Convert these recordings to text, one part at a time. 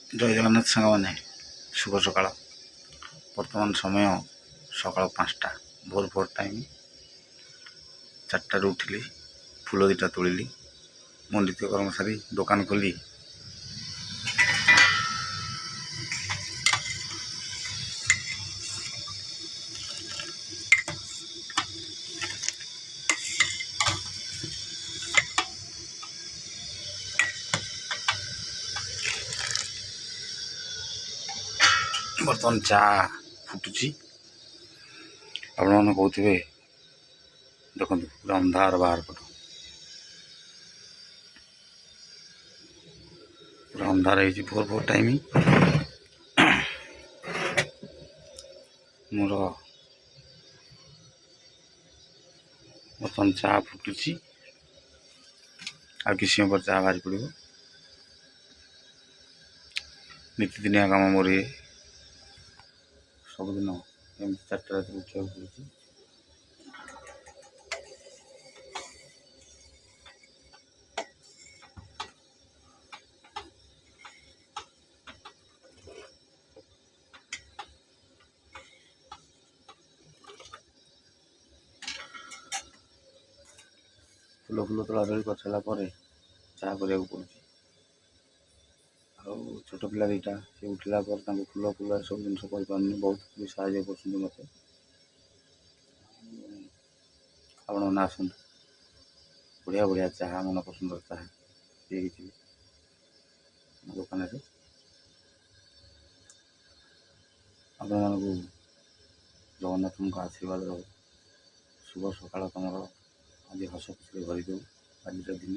ଜୟ ଜଗନ୍ନାଥ ସାଙ୍ଗମାନେ, ଶୁଭ ସକାଳ। ବର୍ତ୍ତମାନ ସମୟ ସକାଳ 5ଟା, ଭୋର ଟାଇମ୍। 4ଟାରୁ ଉଠିଲି, ଫୁଲ ଦୁଇଟା ତୋଳିଲି, ମୋ ନିତ୍ୟକର୍ମ ସାରି ଦୋକାନ ଖୋଲି ବର୍ତ୍ତମାନ ଚା ଫୁଟୁଛି। ଆପଣମାନେ କହୁଥିବେ, ଦେଖନ୍ତୁ ପୁରା ଅନ୍ଧାର ବାହାର ପଟ, ପୁରା ଅନ୍ଧାର ହେଇଛି। ଭୋର ଟାଇମ୍। ମୋର ବର୍ତ୍ତମାନ ଚା ଫୁଟୁଛି, ଆଉ କିଛି ସମୟ ପରେ ଚା ବାହାରି ପଡ଼ିବ। ନୀତିଦିନିଆ କାମ ମୋର ଇଏ। ସବୁଦିନ ଏମିତି 4ଟା ରାତିରେ ଉଠିବାକୁ ପଡ଼ୁଛି। ଫୁଲ ତୋଳାତୋଳି କରିସାରିଲା ପରେ ଚା କରିବାକୁ ପଡ଼ୁଛି। ଆଉ ଛୋଟ ପିଲା ଦୁଇଟା, ସେ ଉଠିଲା ପରେ ତାଙ୍କୁ ଫୁଲ ସବୁ ଜିନିଷ କରିପାରୁନି, ବହୁତ ବି ସାହାଯ୍ୟ କରୁଛନ୍ତି ମୋତେ। ଆପଣମାନେ ଆସନ୍ତୁ, ବଢ଼ିଆ ଚାହା, ମନ ପସନ୍ଦର ଚାହା ପିଇକି ଯିବେ ମୋ ଦୋକାନରେ। ଆପଣମାନଙ୍କୁ ଜଗନ୍ନାଥଙ୍କ ଆଶୀର୍ବାଦ ରହୁ। ଶୁଭ ସକାଳ ତମର ଆଜି ହସ ଖୁସିରେ ଭରିଦେଉ। ଆଜିର ଦିନ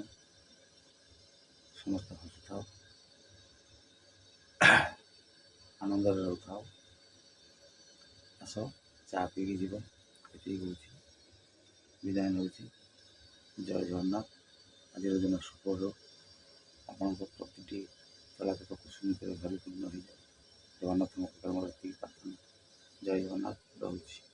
ସମସ୍ତେ ହସୁଥାଉ, ଆନନ୍ଦରେ ରହୁଥାଉ। ଆସ, ଚା ପିଇକି ଯିବ। ଏତିକି କହୁଛି, ବିଦାୟ ନେଉଛି। ଜୟ ଜଗନ୍ନାଥ। ଆଜିର ଦିନ ଶୁଭ ହେଉ। ଆପଣଙ୍କ ପ୍ରତିଟି ଚଳାଚଳ କୁସୁମିତରେ ପରିପୂର୍ଣ୍ଣ ହୋଇଯାଉ। ଜଗନ୍ନାଥଙ୍କ ପାଖରେ ମୋର ଏତିକି ପ୍ରାର୍ଥନା। ଜୟ ଜଗନ୍ନାଥ। ରହୁଛି।